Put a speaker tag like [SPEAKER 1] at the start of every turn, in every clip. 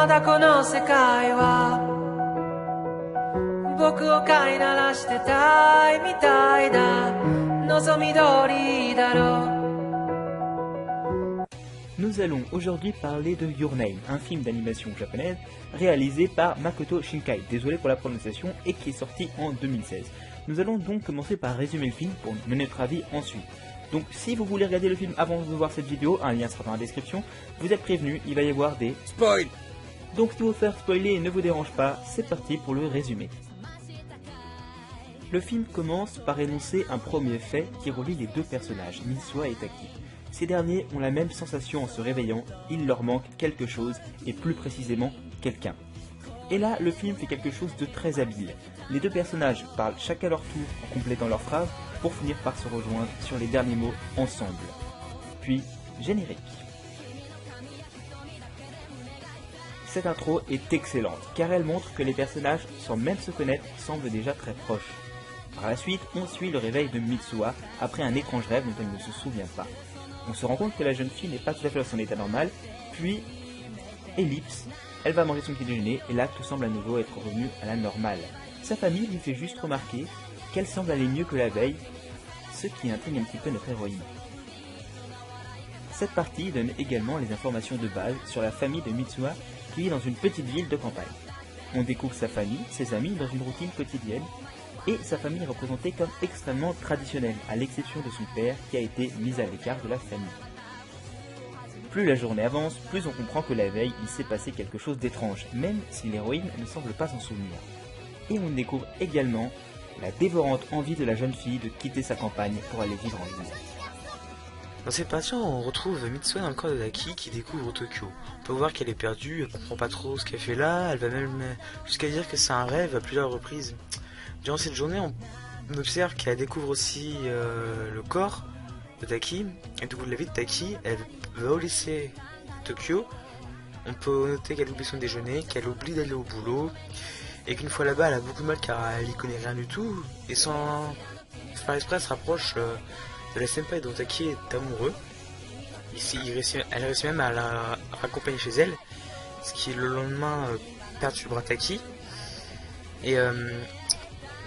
[SPEAKER 1] まだこの世界は僕を飼いならしてたいみたいだ望み通りだろう
[SPEAKER 2] Nous allons aujourd'hui parler de Your Name, un film d'animation japonaise réalisé par Makoto Shinkai, désolé pour la prononciation, et qui est sorti en 2016. Nous allons donc commencer par résumer le film pour mener notre avis ensuite. Donc si vous voulez regarder le film avant de voir cette vidéo, un lien sera dans la description, vous êtes prévenus, il va y avoir des spoils. Donc si vous faire spoiler ne vous dérange pas, c'est parti pour le résumé. Le film commence par énoncer un premier fait qui relie les deux personnages, Mitsuha et Taki. Ces derniers ont la même sensation en se réveillant, il leur manque quelque chose, et plus précisément, quelqu'un. Et là, le film fait quelque chose de très habile. Les deux personnages parlent chacun à leur tour en complétant leurs phrases pour finir par se rejoindre sur les derniers mots ensemble. Puis, générique. Cette intro est excellente, car elle montre que les personnages, sans même se connaître, semblent déjà très proches. Par la suite, on suit le réveil de Mitsuha après un étrange rêve dont elle ne se souvient pas. On se rend compte que la jeune fille n'est pas tout à fait dans son état normal, puis, ellipse, elle va manger son petit déjeuner et là tout semble à nouveau être revenu à la normale. Sa famille lui fait juste remarquer qu'elle semble aller mieux que la veille, ce qui intrigue un petit peu notre héroïne. Cette partie donne également les informations de base sur la famille de Mitsuha qui vit dans une petite ville de campagne. On découvre sa famille, ses amis dans une routine quotidienne, et sa famille est représentée comme extrêmement traditionnelle, à l'exception de son père qui a été mis à l'écart de la famille. Plus la journée avance, plus on comprend que la veille, il s'est passé quelque chose d'étrange, même si l'héroïne ne semble pas s'en souvenir. Et on découvre également la dévorante envie de la jeune fille de quitter sa campagne pour aller vivre en ville.
[SPEAKER 3] Dans cette partie, on retrouve Mitsuha dans le corps de Taki qui découvre Tokyo. On peut voir qu'elle est perdue, elle comprend pas trop ce qu'elle fait là, elle va même jusqu'à dire que c'est un rêve à plusieurs reprises. Durant cette journée, on observe qu'elle découvre aussi le corps de Taki, et du coup de la vie de Taki, elle va au lycée Tokyo. On peut noter qu'elle oublie son déjeuner, qu'elle oublie d'aller au boulot, et qu'une fois là-bas, elle a beaucoup de mal car elle y connaît rien du tout, et sans faire exprès, elle se rapproche de la senpai dont Taki est amoureux. Elle réussit même à la raccompagner chez elle, ce qui le lendemain perturbe Taki. Et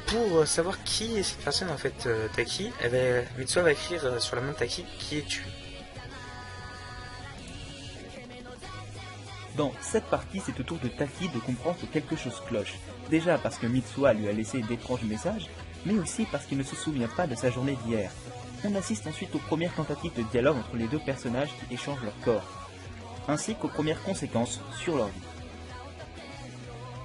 [SPEAKER 3] pour savoir qui est cette personne en fait, Taki, Mitsuha va écrire sur la main de Taki qui es-tu.
[SPEAKER 2] Dans cette partie, c'est au tour de Taki de comprendre que quelque chose cloche. Déjà parce que Mitsuha lui a laissé d'étranges messages, mais aussi parce qu'il ne se souvient pas de sa journée d'hier. On assiste ensuite aux premières tentatives de dialogue entre les deux personnages qui échangent leur corps, ainsi qu'aux premières conséquences sur leur vie.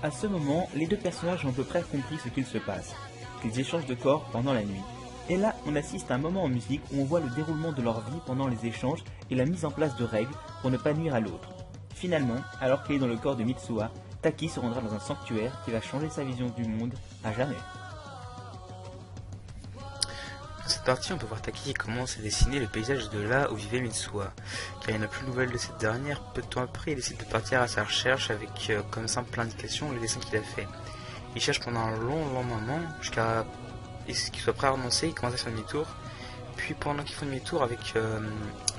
[SPEAKER 2] À ce moment, les deux personnages ont à peu près compris ce qu'il se passe, qu'ils échangent de corps pendant la nuit. Et là, on assiste à un moment en musique où on voit le déroulement de leur vie pendant les échanges et la mise en place de règles pour ne pas nuire à l'autre. Finalement, alors qu'il est dans le corps de Mitsuha, Taki se rendra dans un sanctuaire qui va changer sa vision du monde à jamais.
[SPEAKER 3] Dans cette partie, on peut voir Taki qui commence à dessiner le paysage de là où vivait Mitsuha. Car il n'a plus de nouvelles de cette dernière, peu de temps après, il décide de partir à sa recherche avec comme simple indication le dessin qu'il a fait. Il cherche pendant un long moment jusqu'à ce qu'il soit prêt à renoncer, il commence à faire demi-tour. Puis pendant qu'il fait demi-tour avec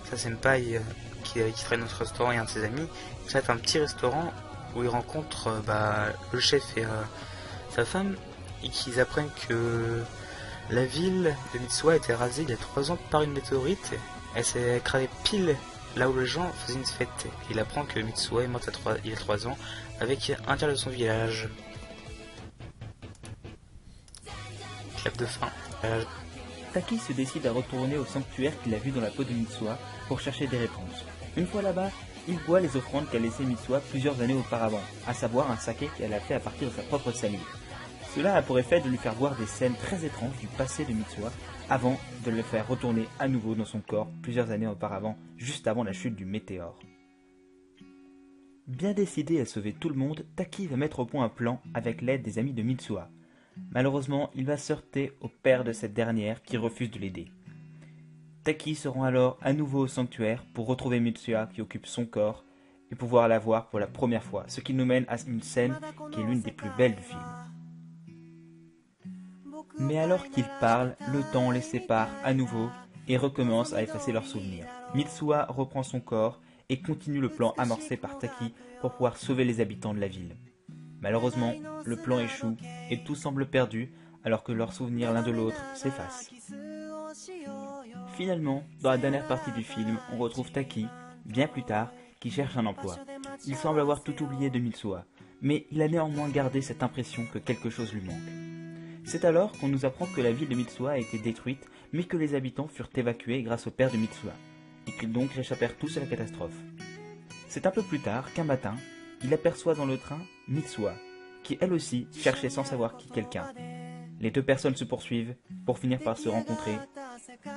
[SPEAKER 3] sa senpai qui travaille dans notre restaurant et un de ses amis, il va un petit restaurant où il rencontre le chef et sa femme et qu'ils apprennent que la ville de Mitsuha a été rasée il y a 3 ans par une météorite. Elle s'est écrasée pile là où les gens faisaient une fête. Il apprend que Mitsuha est morte il y a 3 ans avec un tiers de son village. Clap de fin.
[SPEAKER 2] Taki se décide à retourner au sanctuaire qu'il a vu dans la peau de Mitsuha pour chercher des réponses. Une fois là-bas, il voit les offrandes qu'a laissées Mitsuha plusieurs années auparavant, à savoir un saké qu'elle a fait à partir de sa propre salive. Cela a pour effet de lui faire voir des scènes très étranges du passé de Mitsuha avant de le faire retourner à nouveau dans son corps plusieurs années auparavant, juste avant la chute du météore. Bien décidé à sauver tout le monde, Taki va mettre au point un plan avec l'aide des amis de Mitsuha. Malheureusement, il va se heurter au père de cette dernière qui refuse de l'aider. Taki se rend alors à nouveau au sanctuaire pour retrouver Mitsuha qui occupe son corps et pouvoir la voir pour la première fois, ce qui nous mène à une scène qui est l'une des plus belles du film. Mais alors qu'ils parlent, le temps les sépare à nouveau et recommence à effacer leurs souvenirs. Mitsuha reprend son corps et continue le plan amorcé par Taki pour pouvoir sauver les habitants de la ville. Malheureusement, le plan échoue et tout semble perdu alors que leurs souvenirs l'un de l'autre s'effacent. Finalement, dans la dernière partie du film, on retrouve Taki, bien plus tard, qui cherche un emploi. Il semble avoir tout oublié de Mitsuha, mais il a néanmoins gardé cette impression que quelque chose lui manque. C'est alors qu'on nous apprend que la ville de Mitsuha a été détruite, mais que les habitants furent évacués grâce au père de Mitsuha, et qu'ils donc réchappèrent tous à la catastrophe. C'est un peu plus tard qu'un matin, il aperçoit dans le train Mitsuha, qui elle aussi cherchait sans savoir qui quelqu'un. Les deux personnes se poursuivent pour finir par se rencontrer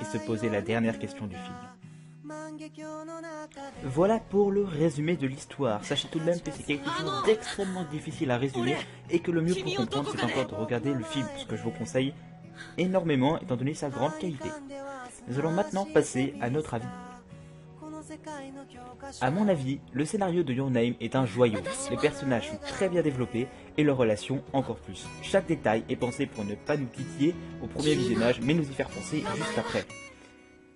[SPEAKER 2] et se poser la dernière question du film. Voilà pour le résumé de l'histoire. Sachez tout de même que c'est quelque chose d'extrêmement difficile à résumer et que le mieux pour comprendre c'est encore de regarder le film, ce que je vous conseille énormément étant donné sa grande qualité. Nous allons maintenant passer à notre avis. À mon avis, le scénario de Your Name est un joyau. Les personnages sont très bien développés et leurs relations encore plus. Chaque détail est pensé pour ne pas nous titiller au premier visionnage mais nous y faire penser juste après.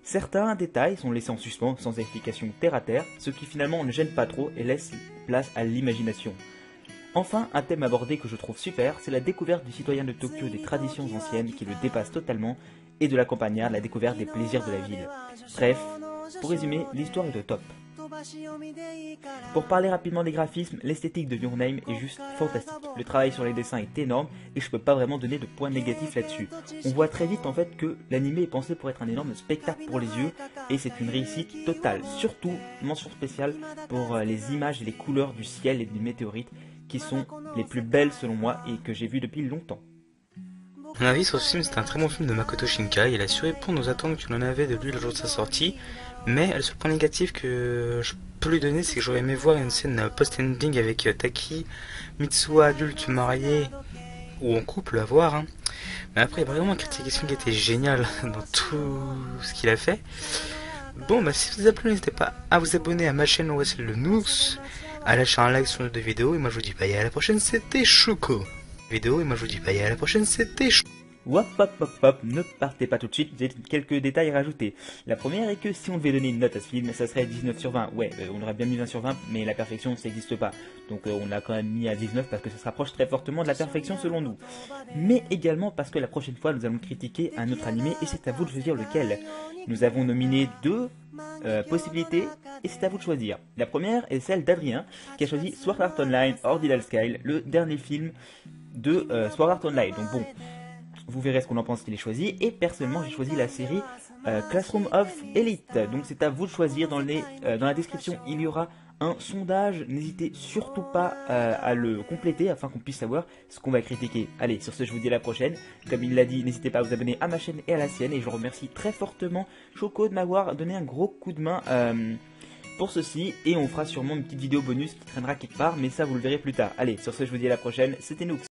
[SPEAKER 2] Certains détails sont laissés en suspens sans explication terre à terre, ce qui finalement ne gêne pas trop et laisse place à l'imagination. Enfin, un thème abordé que je trouve super, c'est la découverte du citoyen de Tokyo des traditions anciennes qui le dépassent totalement et de la campagnarde, la découverte des plaisirs de la ville. Bref, pour résumer, l'histoire est au top. Pour parler rapidement des graphismes, l'esthétique de Your Name est juste fantastique. Le travail sur les dessins est énorme et je peux pas vraiment donner de points négatifs là-dessus. On voit très vite en fait que l'animé est pensé pour être un énorme spectacle pour les yeux et c'est une réussite totale. Surtout, mention spéciale pour les images et les couleurs du ciel et des météorites qui sont les plus belles selon moi et que j'ai vues depuis longtemps.
[SPEAKER 3] Mon avis sur ce film, c'est un très bon film de Makoto Shinkai. Il a su répondre aux attentes que l'on avait de lui le jour de sa sortie. Mais le seul point négatif que je peux lui donner, c'est que j'aurais aimé voir une scène post-ending avec Taki, Mitsuha adulte marié ou en couple à voir. Hein. Mais après, il y a vraiment un critique qui était génial dans tout ce qu'il a fait. Bon, bah si vous avez plu, n'hésitez pas à vous abonner à ma chaîne OSL le Nooks, à lâcher un like sur nos deux vidéos. Et moi je vous dis bye à la prochaine, c'était Choco. Et moi je vous dis bye à la prochaine, c'était Choco.
[SPEAKER 2] Hop hop hop hop, ne partez pas tout de suite, j'ai quelques détails à rajouter. La première est que si on devait donner une note à ce film, ça serait 19 sur 20. Ouais, on aurait bien mis 20 sur 20, mais la perfection ça n'existe pas. Donc on l'a quand même mis à 19 parce que ça se rapproche très fortement de la perfection selon nous. Mais également parce que la prochaine fois nous allons critiquer un autre animé et c'est à vous de choisir lequel. Nous avons nominé deux possibilités et c'est à vous de choisir. La première est celle d'Adrien qui a choisi Sword Art Online Ordinal Scale, le dernier film de Sword Art Online. Donc bon, vous verrez ce qu'on en pense qu'il est choisi. Et personnellement, j'ai choisi la série Classroom of Elite. Donc c'est à vous de choisir. Dans la description, il y aura un sondage. N'hésitez surtout pas à le compléter afin qu'on puisse savoir ce qu'on va critiquer. Allez, sur ce, je vous dis à la prochaine. Comme il l'a dit, n'hésitez pas à vous abonner à ma chaîne et à la sienne. Et je remercie très fortement Choco de m'avoir donné un gros coup de main pour ceci. Et on fera sûrement une petite vidéo bonus qui traînera quelque part. Mais ça, vous le verrez plus tard. Allez, sur ce, je vous dis à la prochaine. C'était Nooks.